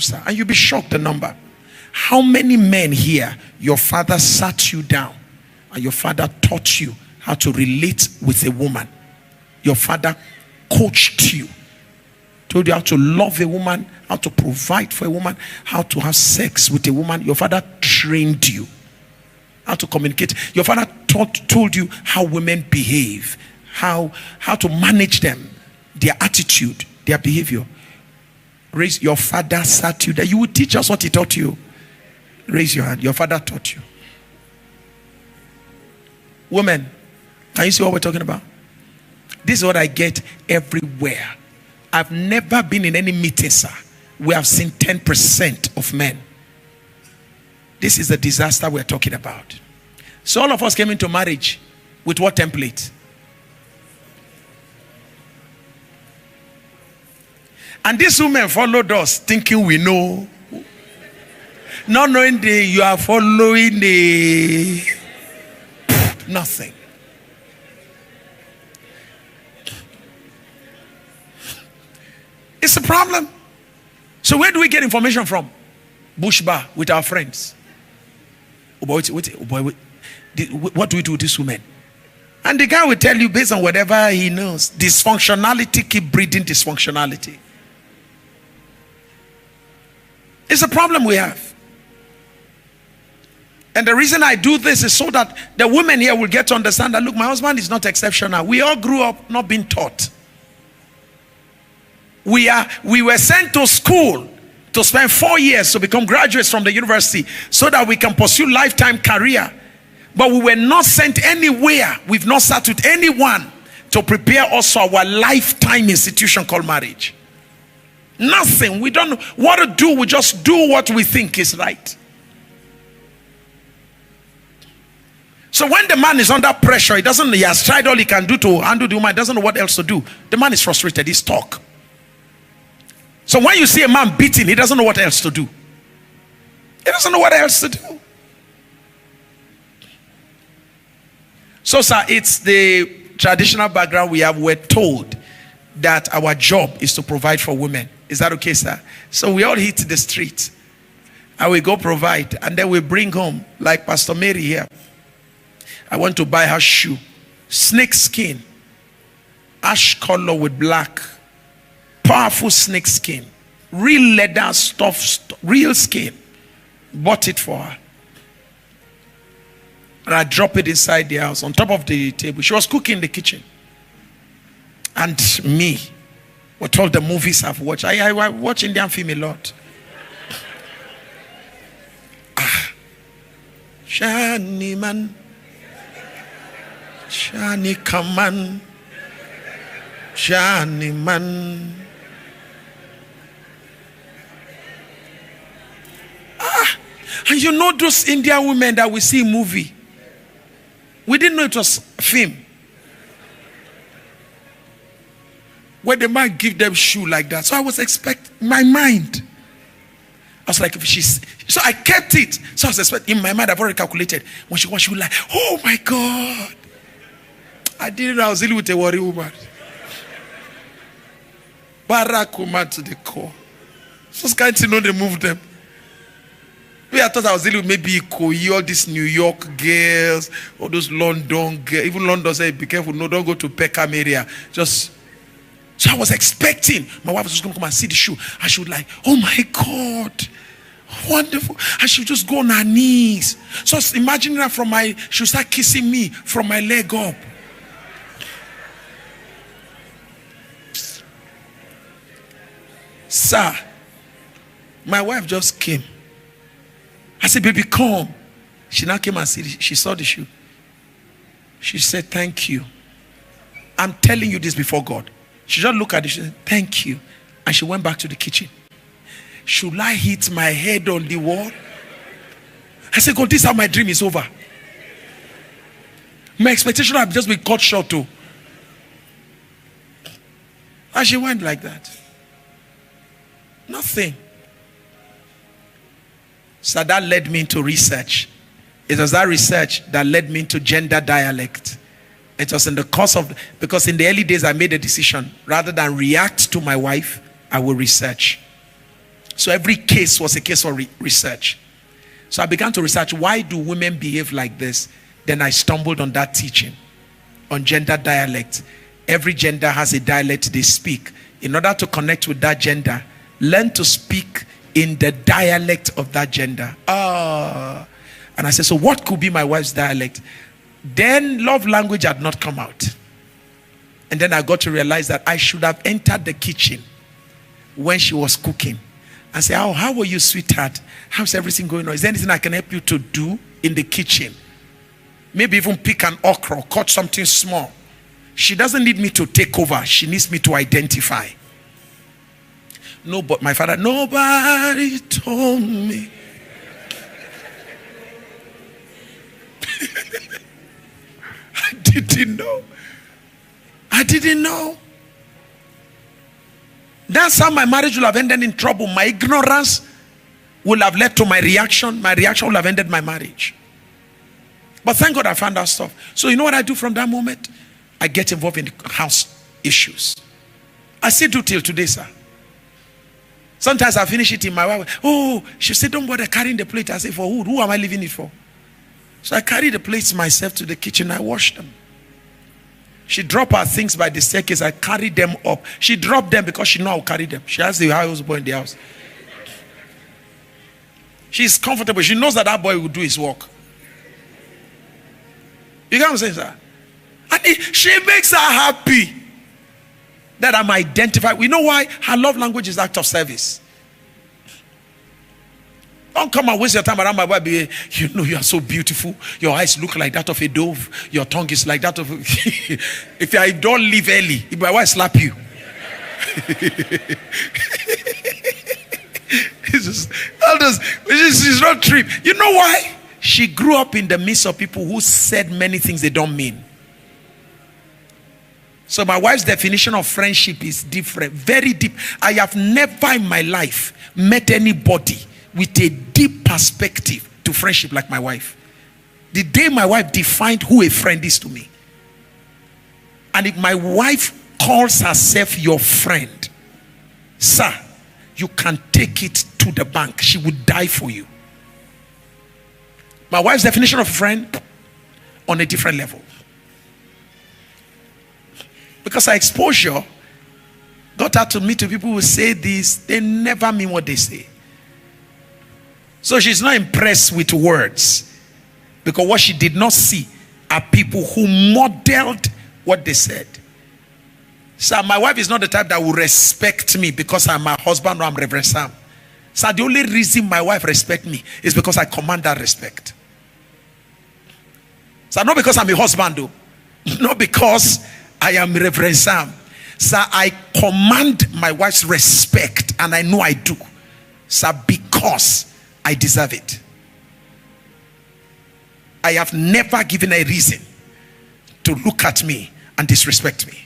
sir. And you'll be shocked the number. How many men here, your father sat you down and your father taught you how to relate with a woman? Your father coached you, told you how to love a woman, how to provide for a woman, how to have sex with a woman. Your father trained you how to communicate. Your father told you how women behave, how to manage them, their attitude, their behavior. Raise your father sat you there. You will teach us what he taught you. Raise your hand. Your father taught you. Women, can you see what we're talking about? This is what I get everywhere. I've never been in any meeting, sir. We have seen 10% of men. This is the disaster we're talking about. So all of us came into marriage with what template? And these women followed us thinking we know. Not knowing you are following the nothing. It's a problem. So where do we get information from? Bush bar with our friends. Oh boy, what do we do with these women? And the guy will tell you based on whatever he knows. Dysfunctionality keep breeding dysfunctionality. It's a problem we have. And the reason I do this is so that the women here will get to understand that, look, my husband is not exceptional. We all grew up not being taught. We were sent to school to spend 4 years to become graduates from the university so that we can pursue lifetime career. But we were not sent anywhere. We've not sat with anyone to prepare us for our lifetime institution called marriage. Nothing. We don't know what to do. We just do what we think is right. So when the man is under pressure, he has tried all he can do to handle the woman, he doesn't know what else to do. The man is frustrated, he's stuck. So when you see a man beating, he doesn't know what else to do. He doesn't know what else to do. So, sir, it's the traditional background we have. We're told that our job is to provide for women. Is that okay, sir? So we all hit the street and we go provide, and then we bring home, like Pastor Mary here. I want to buy her shoe. Snake skin. Ash color with black. Powerful snake skin. Real leather stuff. Real skin. Bought it for her. And I drop it inside the house on top of the table. She was cooking in the kitchen. And me, with all the movies I've watched. I watch Indian film a lot. Shani man. Shani Kaman. Shani man. And you know those Indian women that we see in movie? We didn't know it was film. When the man give them shoe like that. So I was expecting, my mind. I was like, if she's, so I kept it. So I was expecting, in my mind, I've already calculated. When she was like, oh my God. I didn't know I was dealing with a worry woman. Barack woman to the core. So it's kind to know they move them. I thought I was dealing with maybe Ikoyi, all these New York girls, all those London girls. Even London said, be careful, no, don't go to Peckham area. Just, so I was expecting my wife was just going to come and see the shoe. And she would like, oh my God, wonderful. And she would just go on her knees. So I was imagining her from she would start kissing me from my leg up. Sir, my wife just came. I said, baby, come. She now came and she saw the shoe. She said, thank you. I'm telling you this before God. She just looked at it. She said, thank you. And she went back to the kitchen. Should I hit my head on the wall? I said, God, this is how my dream is over. My expectation have just been cut short too. And she went like that. Nothing. So that led me into research. It was that research that led me into gender dialect. It was in the course of, because in the early days I made a decision. Rather than react to my wife, I will research. So every case was a case for research. So I began to research, why do women behave like this? Then I stumbled on that teaching on gender dialect. Every gender has a dialect they speak. In order to connect with that gender, learn to speak in the dialect of that gender. And I said, so what could be my wife's dialect? Then love language had not come out. And then I got to realize that I should have entered the kitchen when she was cooking and say, oh, how are you, sweetheart? How's everything going on? Is there anything I can help you to do in the kitchen? Maybe even pick an okra or cut something small. She doesn't need me to take over. She needs me to identify. No, but my father, nobody told me. I didn't know. I didn't know. That's how my marriage will have ended in trouble. My ignorance will have led to my reaction. My reaction will have ended my marriage. But thank God I found out stuff. So you know what I do from that moment? I get involved in house issues. I still do till today, sir. Sometimes I finish it in my wife. Oh, she said, don't bother carrying the plate. I say, for who? Who am I leaving it for? So I carry the plates myself to the kitchen. I wash them. She dropped her things by the staircase. I carried them up. She dropped them because she know I'll carry them. She has the house boy in the house. She's comfortable. She knows that that boy will do his work. You get what I'm saying, sir? And she makes her happy that I'm identified. We know why? Her love language is act of service. Don't come and waste your time around my wife. You know you are so beautiful. Your eyes look like that of a dove. Your tongue is like that of a... If I don't leave early, if my wife slap you. She's not trip. You know why? She grew up in the midst of people who said many things they don't mean. So my wife's definition of friendship is different, very deep. I have never in my life met anybody with a deep perspective to friendship like my wife. The day my wife defined who a friend is to me. And if my wife calls herself your friend, sir, you can take it to the bank. She would die for you. My wife's definition of a friend on a different level. Because her exposure got her to meet people who say this, they never mean what they say. So she's not impressed with words, because what she did not see are people who modeled what they said. So my wife is not the type that will respect me because I'm her husband or I'm Reverend Sam. So the only reason my wife respects me is because I command that respect. So not because I'm a husband though, not because I am Reverend Sam. So I command my wife's respect, and I know I do. So because I deserve it. I have never given a reason to look at me and disrespect me.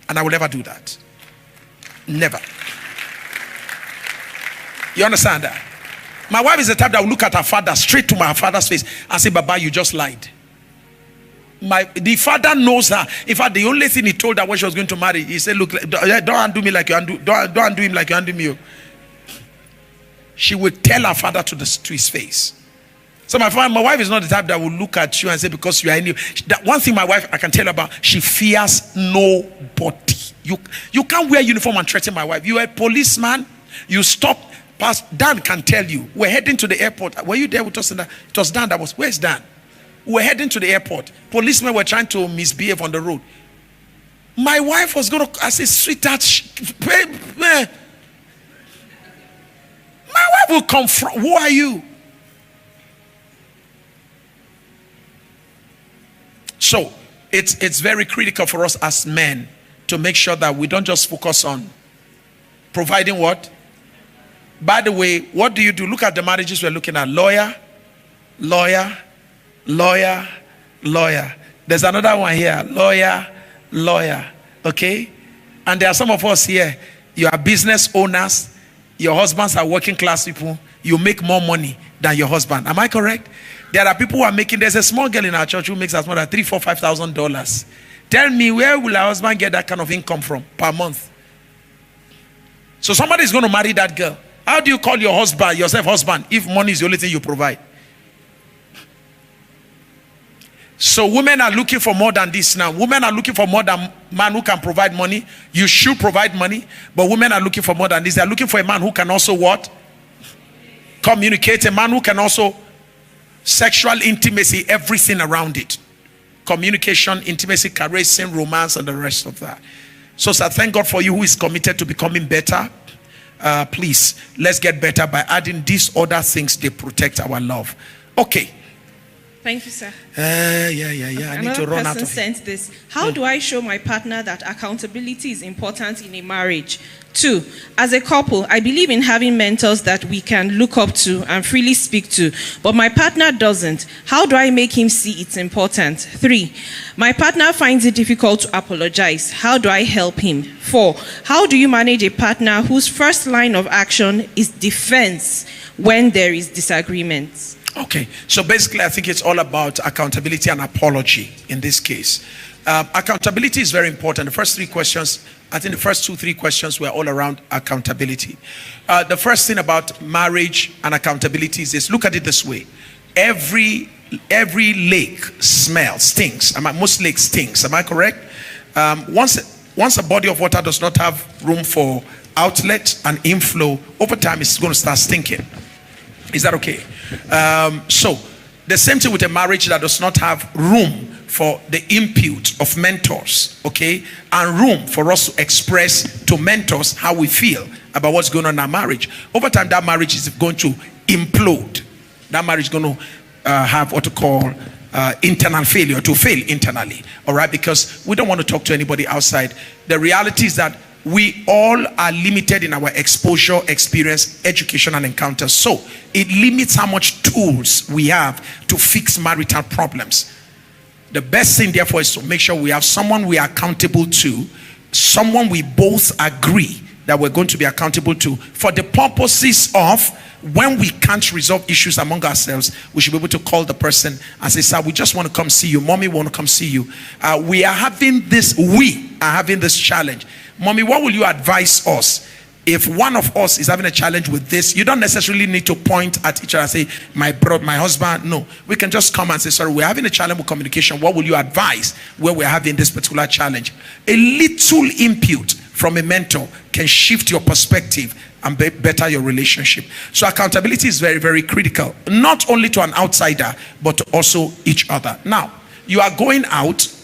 And I will never do that. Never. You understand that? My wife is the type that will look at her father, straight to my father's face, and say, Baba, you just lied. The father knows her. In fact, the only thing he told her when she was going to marry, he said, look, don't undo me like you undo, don't undo him like you undo me. She would tell her father to his face. So my wife is not the type that will look at you and say, because you are any. That one thing my wife, I can tell her about, she fears nobody. You can't wear uniform and threaten my wife. You are a policeman. You stop. Dan can tell you. We're heading to the airport. Were you there with us? It was Dan that was. Where's Dan? We're heading to the airport. Policemen were trying to misbehave on the road. My wife was going to, I said, sweetheart, my wife will confront. Who are you? So it's very critical for us as men to make sure that we don't just focus on providing what? By the way, what do you do? Look at the marriages we're looking at. Lawyer, lawyer, lawyer, lawyer. There's another one here. Lawyer, lawyer. Okay? And there are some of us here. You are business owners. Your husbands are working class people. You make more money than your husband. Am I correct? There are people who are making. There's a small girl in our church who makes as much as $3,000, $4,000, $5,000. Tell me, where will her husband get that kind of income from per month? So somebody is going to marry that girl. How do you call yourself husband if money is the only thing you provide? So women are looking for more than this now. Women are looking for more than man who can provide money. You should provide money, but women are looking for more than this. They are looking for a man who can also what? Communicate. A man who can also sexual intimacy, everything around it. Communication, intimacy, caressing, romance, and the rest of that. So sir, thank God for you who is committed to becoming better. Please, let's get better by adding these other things. They protect our love. Okay. Thank you, sir. I need to run out of here. Sent this. How do I show my partner that accountability is important in a marriage? 2, as a couple, I believe in having mentors that we can look up to and freely speak to, but my partner doesn't. How do I make him see it's important? 3, my partner finds it difficult to apologize. How do I help him? 4, how do you manage a partner whose first line of action is defense when there is disagreement? Okay, so basically I think it's all about accountability and apology in this case. Accountability is very important. The first 3 questions, I think the first 2-3 questions were all around accountability. The first thing about marriage and accountability is this. Look at it this way. Every lake stinks. Most lakes stinks. Am I correct? Once a body of water does not have room for outlet and inflow, over time it's going to start stinking. Is that okay? So the same thing with a marriage that does not have room for the input of mentors, okay, and room for us to express to mentors how we feel about what's going on in our marriage. Over time, that marriage is going to implode. That marriage is going to have what to call internal failure, to fail internally, all right, because we don't want to talk to anybody outside. The reality is that we all are limited in our exposure, experience, education, and encounters. So it limits how much tools we have to fix marital problems. The best thing, therefore, is to make sure we have someone we are accountable to, someone we both agree that we're going to be accountable to, for the purposes of when we can't resolve issues among ourselves, we should be able to call the person and say, sir, we just want to come see you. Mommy, want to come see you. We are having this challenge. Mommy, what will you advise us? If one of us is having a challenge with this, you don't necessarily need to point at each other and say, my brother, my husband. No, we can just come and say, sorry, we're having a challenge with communication. What will you advise where we're having this particular challenge? A little input from a mentor can shift your perspective and better your relationship. So accountability is very, very critical, not only to an outsider, but to also each other. Now, you are going out.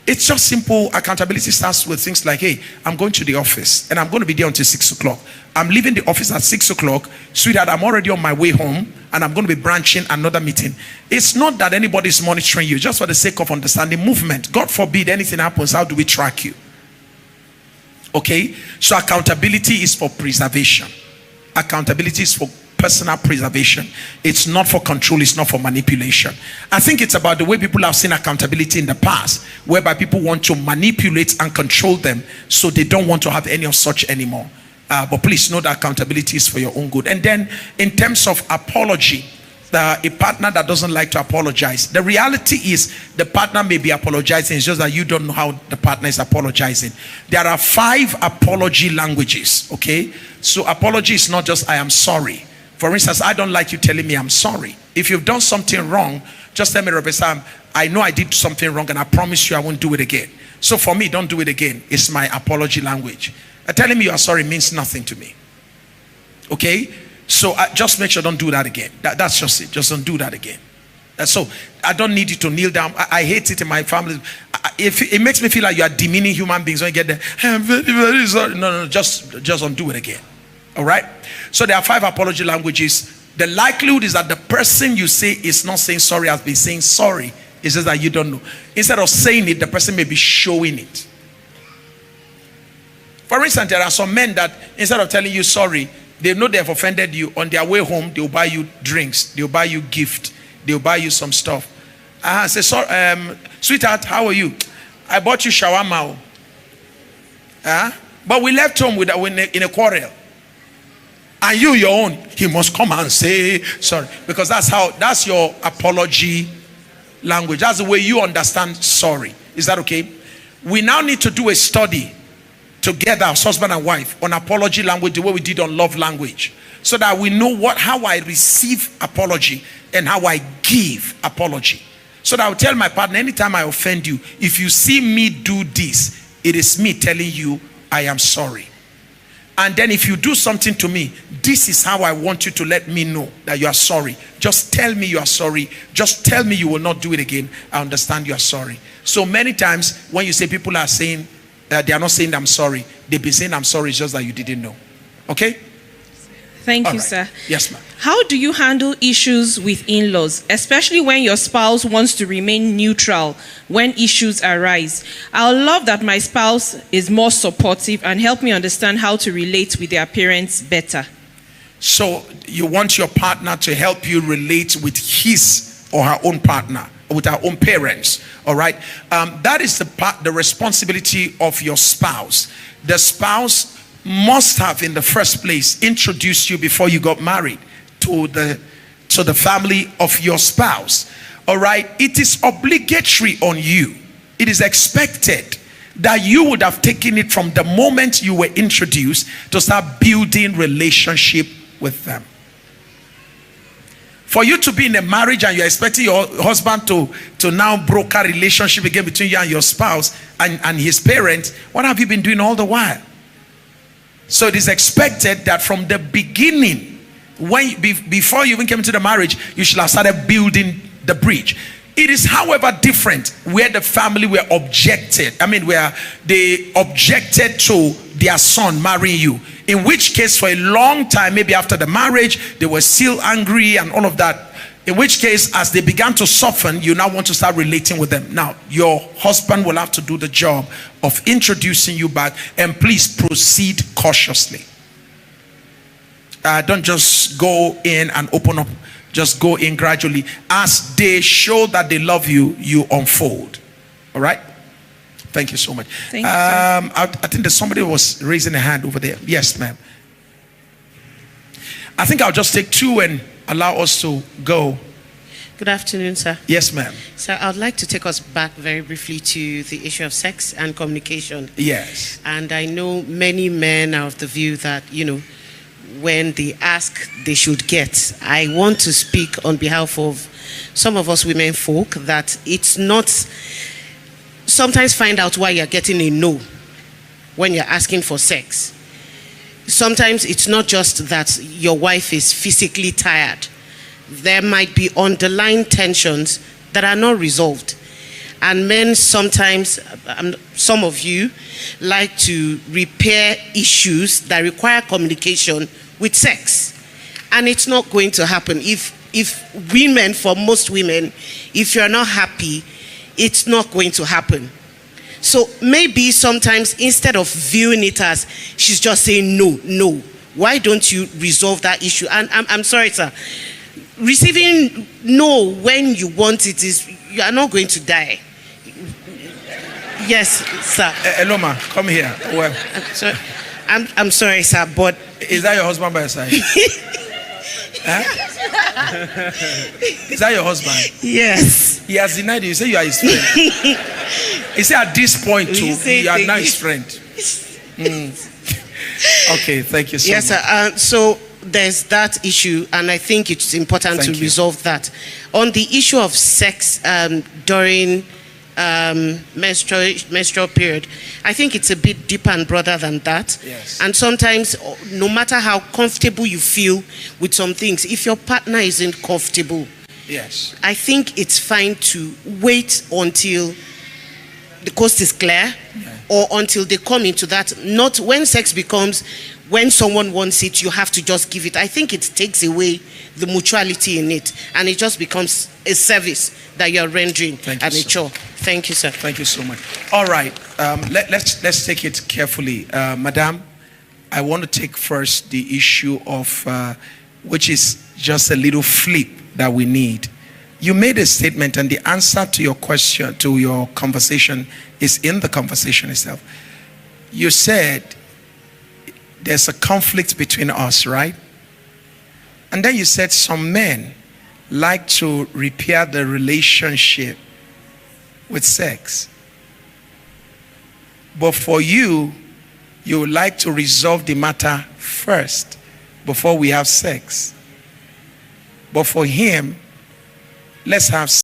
It's just simple. Accountability starts with things like, hey, I'm going to the office and I'm going to be there until 6 o'clock. I'm leaving the office at 6 o'clock. Sweetheart, I'm already on my way home and I'm going to be branching another meeting. It's not that anybody's monitoring you, just for the sake of understanding movement. God forbid anything happens. How do we track you? Okay, so accountability is for preservation. Accountability is for personal preservation. It's not for control. It's not for manipulation. I think it's about the way people have seen accountability in the past, whereby people want to manipulate and control them, so they don't want to have any of such anymore. But please know that accountability is for your own good. And then in terms of apology, a partner that doesn't like to apologize, the reality is the partner may be apologizing, it's just that you don't know how the partner is apologizing. There are 5 apology languages, okay? So apology is not just I am sorry. For instance, I don't like you telling me I'm sorry. If you've done something wrong, just tell me, Reverend Sam, I know I did something wrong and I promise you I won't do it again. So for me, don't do it again. It's my apology language. Telling me you are sorry means nothing to me. Okay? So just make sure don't do that again. That's just it. Just don't do that again. So I don't need you to kneel down. I hate it in my family. If it makes me feel like you are demeaning human beings when you get there, I'm very, very sorry. No, just don't do it again. All right? So there are 5 apology languages. The likelihood is that the person you say is not saying sorry has been saying sorry. It's just that you don't know. Instead of saying it, the person may be showing it. For instance, there are some men that instead of telling you sorry, they know they have offended you. On their way home, they'll buy you drinks. They'll buy you gift. They'll buy you some stuff. Say, sorry, sweetheart, how are you? I bought you shawarma. But we left home in a quarrel. And you, your own, he must come and say sorry. Because that's your apology language. That's the way you understand sorry. Is that okay? We now need to do a study together as husband and wife on apology language, the way we did on love language, so that we know how I receive apology and how I give apology. So that I'll tell my partner, anytime I offend you, if you see me do this, it is me telling you I am sorry. And then if you do something to me, this is how I want you to let me know that you are sorry. Just tell me you are sorry. Just tell me you will not do it again. I understand you are sorry. So many times when you say people are saying, they are not saying I'm sorry. They've been saying I'm sorry, it's just that you didn't know. Okay? Thank All you, right. sir. Yes, ma'am. How do you handle issues with in-laws, especially when your spouse wants to remain neutral when issues arise? I love that my spouse is more supportive and help me understand how to relate with their parents better. So you want your partner to help you relate with his or her own partner, with our own parents. All right, that is the responsibility of your spouse. The spouse must have in the first place introduced you before you got married to the family of your spouse. All right, it is obligatory on you. It is expected that you would have taken it from the moment you were introduced to start building relationship with them. For you to be in a marriage and you're expecting your husband to now broker relationship again between you and your spouse and his parents, what have you been doing all the while? So it is expected that from the beginning, before you even came into the marriage, you should have started building the bridge. It is, however, different where the family were where they objected to their son marrying you. In which case, for a long time, maybe after the marriage, they were still angry and all of that. In which case, as they began to soften, you now want to start relating with them. Now, your husband will have to do the job of introducing you back, and please proceed cautiously. Don't just go in and open up. Just go in gradually. As they show that they love you, you unfold. All right? Thank you so much. Thank you, sir. I think that somebody was raising a hand over there. Yes, ma'am. I think I'll just take two and allow us to go. Good afternoon, sir. Yes, ma'am. So I would like to take us back very briefly to the issue of sex and communication. Yes. And I know many men are of the view that, when they ask, they should get. I want to speak on behalf of some of us women folk that it's not, sometimes find out why you're getting a no when you're asking for sex. Sometimes it's not just that your wife is physically tired. There might be underlying tensions that are not resolved. And men sometimes, some of you, like to repair issues that require communication with sex. And it's not going to happen. If women, for most women, if you're not happy, it's not going to happen. So maybe sometimes instead of viewing it as she's just saying no, why don't you resolve that issue? And I'm sorry, sir. Receiving no when you want it is, you are not going to die. Yes, sir. Eloma, come here. Well, I'm sorry, sir, but is that your husband by your side? Huh? Is that your husband? Yes. He has denied you. You say you are his friend. He said at this point too, you are now his friend. Okay, thank you so much. Yes, sir. So there's that issue, and I think it's important to resolve that. On the issue of sex during menstrual period, I think it's a bit deeper and broader than that. Yes. And sometimes, no matter how comfortable you feel with some things, if your partner isn't comfortable, yes, I think it's fine to wait until the coast is clear, or until they come into that. Not when sex becomes, when someone wants it, you have to just give it. I think it takes away the mutuality in it, and it just becomes a service that you're rendering and a chore. Thank you, sir. Thank you so much. All right, let's take it carefully. Madam, I want to take first the issue of, which is just a little flip that we need. You made a statement, and the answer to your question, to your conversation, is in the conversation itself. You said there's a conflict between us, right? And then you said some men like to repair the relationship with sex. But for you, you would like to resolve the matter first before we have sex. But for him, let's have